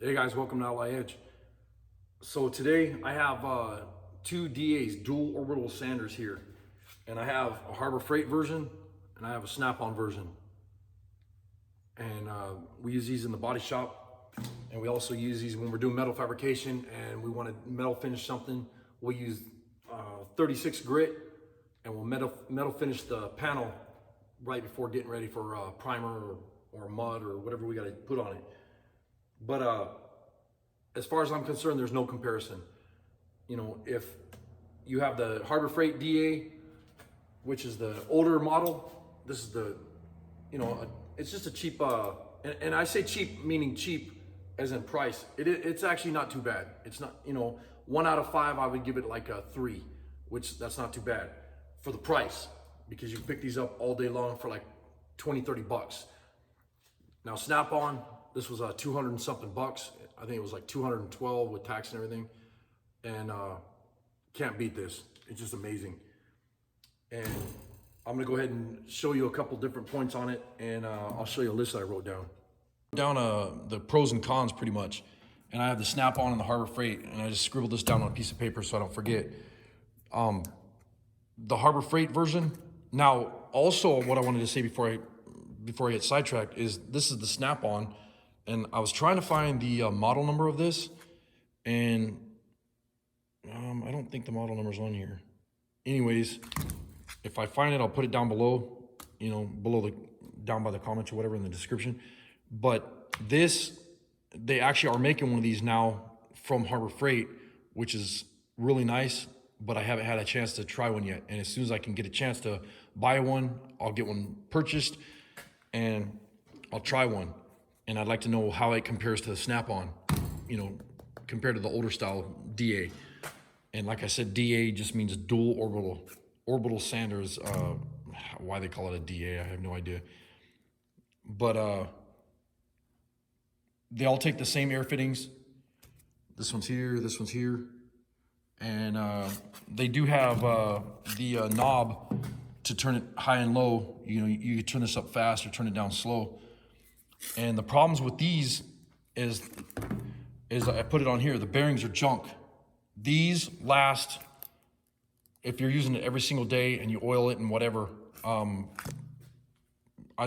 Hey guys, welcome to Ally Edge. So today I have two DAs, dual orbital sanders here. And I have a Harbor Freight version and I have a Snap-on version. And we use these in the body shop. And we also use these when we're doing metal fabrication and we want to metal finish something. We'll use 36 grit and we'll metal finish the panel right before getting ready for primer or mud or whatever we got to put on it. But as far as I'm concerned, there's no comparison. You know, if you have the Harbor Freight DA, which is the older model, this is the, it's just a cheap, and I say cheap meaning cheap as in price. It's actually not too bad. It's not, 1 out of 5, I would give it like a 3, which that's not too bad for the price, because you can pick these up all day long for like 20, 30 bucks. Now Snap-on, this was 200 and something bucks. I think it was like 212 with tax and everything. And can't beat this. It's just amazing. And I'm gonna go ahead and show you a couple different points on it, and I'll show you a list that I wrote down. The pros and cons pretty much. And I have the Snap-on and the Harbor Freight, and I just scribbled this down on a piece of paper so I don't forget. The Harbor Freight version. Now, also what I wanted to say before I get sidetracked is this is the Snap-on. And I was trying to find the model number of this, and I don't think the model number's on here. Anyways, if I find it, I'll put it down below, down by the comments or whatever in the description. But they actually are making one of these now from Harbor Freight, which is really nice, but I haven't had a chance to try one yet. And as soon as I can get a chance to buy one, I'll get one purchased and I'll try one. And I'd like to know how it compares to the Snap-on, compared to the older style DA. And like I said, DA just means dual orbital sanders. Why they call it a DA, I have no idea. But they all take the same air fittings. This one's here. And they do have the knob to turn it high and low. You can turn this up fast or turn it down slow. And the problems with these is I put it on here, the bearings are junk. These last, if you're using it every single day and you oil it and whatever, I'd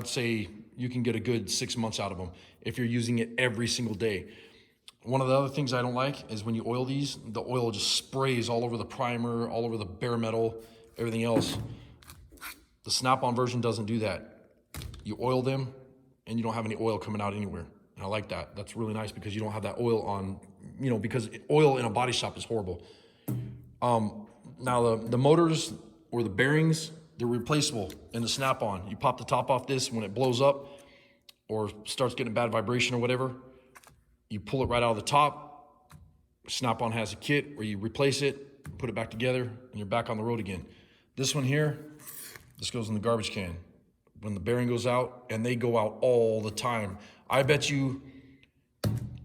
say you can get a good 6 months out of them if you're using it every single day. One of the other things I don't like is when you oil these, the oil just sprays all over the primer, all over the bare metal, everything else. The Snap-on version doesn't do that. You oil them, and you don't have any oil coming out anywhere. And I like that. That's really nice because you don't have that oil on, because oil in a body shop is horrible. Now the motors or the bearings, they're replaceable in the Snap-on. You pop the top off this when it blows up or starts getting a bad vibration or whatever. You pull it right out of the top. Snap-on has a kit where you replace it, put it back together, and you're back on the road again. This one here, this goes in the garbage can. When the bearing goes out, and they go out all the time. I bet you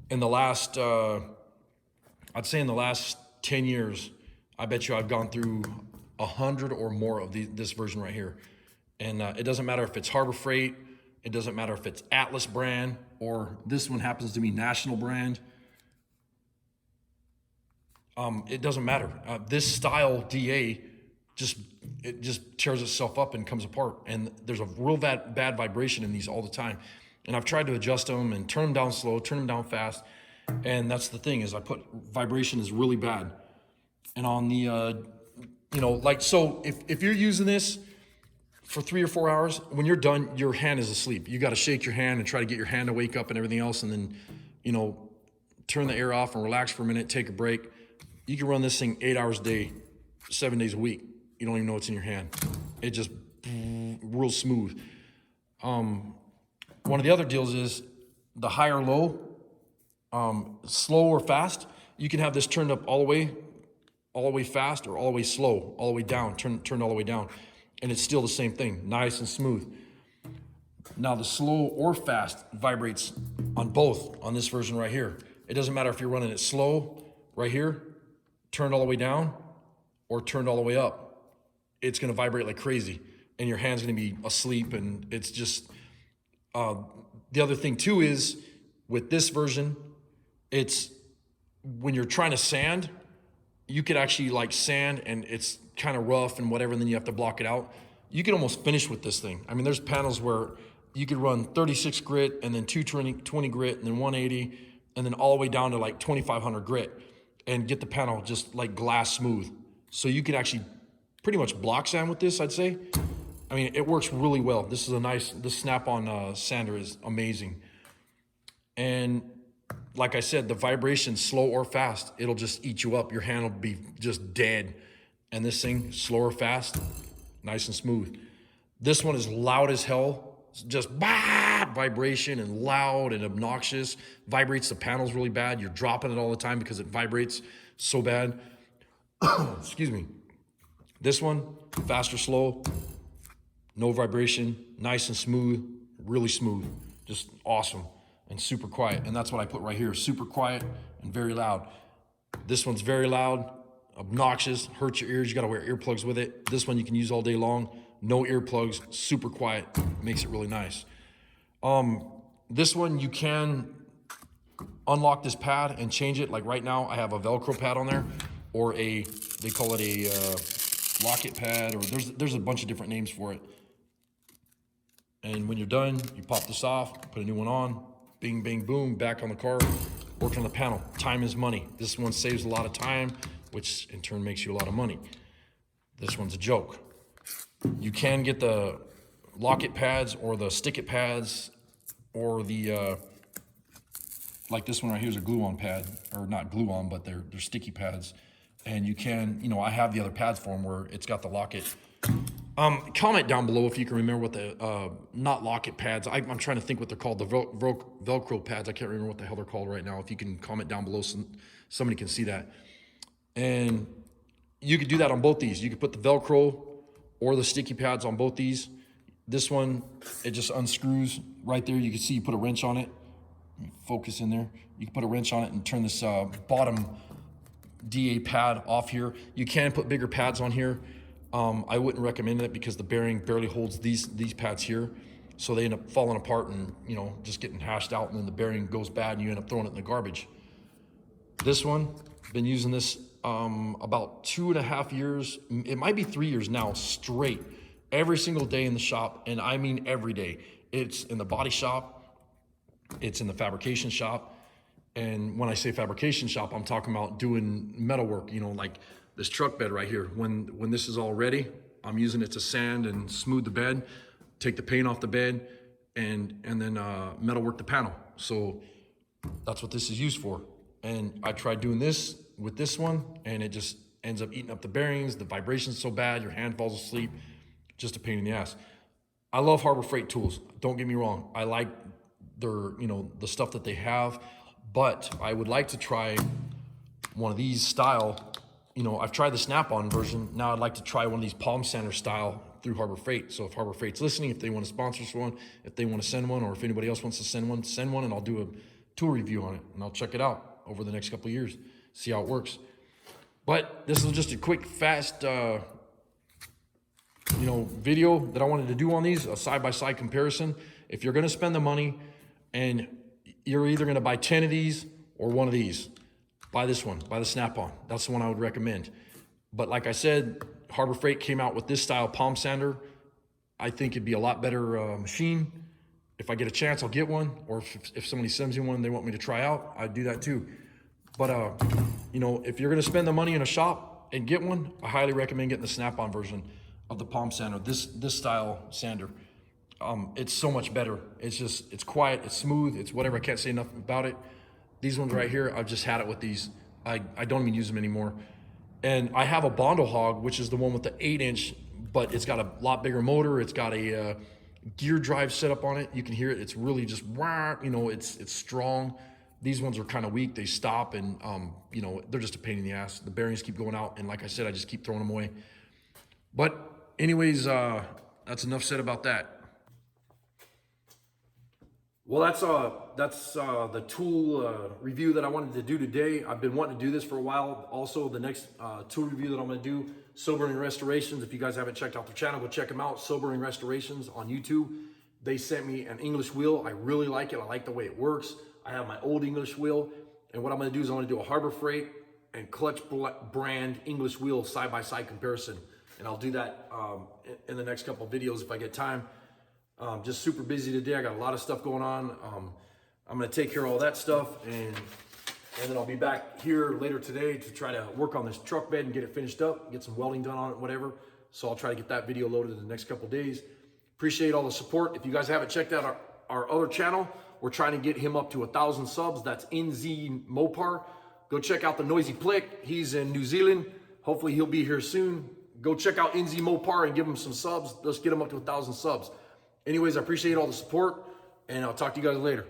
in the last, I'd say in the last 10 years, I bet you I've gone through 100 or more of this version right here. And it doesn't matter if it's Harbor Freight, it doesn't matter if it's Atlas brand, or this one happens to be National brand. It doesn't matter. This style DA it just tears itself up and comes apart. And there's a real bad vibration in these all the time. And I've tried to adjust them and turn them down slow, turn them down fast. And that's the thing is vibration is really bad. And on the, so if you're using this for 3 or 4 hours, when you're done, your hand is asleep. You got to shake your hand and try to get your hand to wake up and everything else. And then, turn the air off and relax for a minute, take a break. You can run this thing 8 hours a day, 7 days a week. You don't even know what's in your hand. It just real smooth. One of the other deals is the high or low, slow or fast. You can have this turned up all the way fast or all the way slow, all the way down, turned all the way down. And it's still the same thing, nice and smooth. Now the slow or fast vibrates on both on this version right here. It doesn't matter if you're running it slow right here, turned all the way down, or turned all the way up. It's gonna vibrate like crazy and your hand's gonna be asleep, and it's just, the other thing too is with this version, it's when you're trying to sand, you could actually like sand and it's kind of rough and whatever, and then you have to block it out. You can almost finish with this thing. I mean, there's panels where you could run 36 grit and then 220 grit and then 180 and then all the way down to like 2500 grit and get the panel just like glass smooth. So you could actually pretty much block sand with this, I'd say. I mean, it works really well. This Snap-on sander is amazing. And like I said, the vibration, slow or fast, it'll just eat you up. Your hand will be just dead. And this thing, slow or fast, nice and smooth. This one is loud as hell. It's just vibration and loud and obnoxious. Vibrates the panels really bad. You're dropping it all the time because it vibrates so bad. Excuse me. This one, fast or slow, no vibration, nice and smooth, really smooth, just awesome and super quiet. And that's what I put right here, super quiet and very loud. This one's very loud, obnoxious, hurts your ears. You gotta wear earplugs with it. This one you can use all day long, no earplugs, super quiet, makes it really nice. This one you can unlock this pad and change it. Like right now I have a Velcro pad on there, or they call it a locket pad, or there's a bunch of different names for it. And when you're done, you pop this off, put a new one on, bing, bang, boom, back on the car, working on the panel. Time is money. This one saves a lot of time, which in turn makes you a lot of money. This one's a joke. You can get the locket pads or the stick it pads or the, like this one right here is a glue-on pad, or not glue-on, but they're sticky pads. And you can, I have the other pads for them where it's got the locket. Comment down below if you can remember what the, not locket pads, I'm trying to think what they're called, the Velcro pads. I can't remember what the hell they're called right now. If you can comment down below, somebody can see that. And you could do that on both these. You could put the Velcro or the sticky pads on both these. This one, it just unscrews right there. You can see you put a wrench on it. Focus in there. You can put a wrench on it and turn this bottom DA pad off here. You can put bigger pads on here. I wouldn't recommend it because the bearing barely holds these pads here. So they end up falling apart and, just getting hashed out, and then the bearing goes bad and you end up throwing it in the garbage. This one, been using this about 2.5 years. It might be 3 years now straight, every single day in the shop. And I mean every day. It's in the body shop. It's in the fabrication shop. And when I say fabrication shop, I'm talking about doing metal work, like this truck bed right here. When this is all ready, I'm using it to sand and smooth the bed, take the paint off the bed, and then metal work the panel. So that's what this is used for. And I tried doing this with this one, and it just ends up eating up the bearings. The vibration's so bad, your hand falls asleep. Just a pain in the ass. I love Harbor Freight tools. Don't get me wrong. I like their, the stuff that they have, but I would like to try one of these style. I've tried the Snap-on version. Now I'd like to try one of these palm sander style through Harbor Freight. So if Harbor Freight's listening, if they want to sponsor us one, if they want to send one, or if anybody else wants to send one, and I'll do a tool review on it, and I'll check it out over the next couple of years, see how it works. But this is just a quick, fast, video that I wanted to do on these, a side-by-side comparison. If you're going to spend the money and you're either going to buy 10 of these or one of these, buy this one, buy the Snap-on. That's the one I would recommend. But like I said, Harbor Freight came out with this style palm sander. I think it'd be a lot better machine. If I get a chance, I'll get one. Or if somebody sends me one they want me to try out, I'd do that too. But, if you're going to spend the money in a shop and get one, I highly recommend getting the Snap-on version of the palm sander, this style sander. It's so much better. It's quiet, it's smooth, it's whatever. I can't say enough about it. These ones right here, I've just had it with these. I don't even use them anymore. And I have a Bondo Hog, which is the one with the 8-inch, but it's got a lot bigger motor. It's got a gear drive set up on it. You can hear it. It's really just, it's strong. These ones are kind of weak. They stop and, they're just a pain in the ass. The bearings keep going out. And like I said, I just keep throwing them away. But anyways, that's enough said about that. Well, that's the tool review that I wanted to do today. I've been wanting to do this for a while. Also, the next tool review that I'm going to do, Sobering Restorations. If you guys haven't checked out their channel, go check them out. Sobering Restorations on YouTube. They sent me an English wheel. I really like it. I like the way it works. I have my old English wheel, And what I'm gonna do is I'm gonna do a Harbor Freight and Clutch brand English wheel side-by-side comparison. And I'll do that in the next couple of videos if I get time. Just super busy today. I got a lot of stuff going on. I'm gonna take care of all that stuff, and then I'll be back here later today to try to work on this truck bed and get it finished up, get some welding done on it, whatever. So I'll try to get that video loaded in the next couple of days. Appreciate all the support. If you guys haven't checked out our other channel, we're trying to get him up to 1,000 subs. That's NZ Mopar. Go check out the Noisy Plick. He's in New Zealand. Hopefully he'll be here soon. Go check out NZ Mopar and give him some subs. Let's get him up to 1,000 subs. Anyways, I appreciate all the support, and I'll talk to you guys later.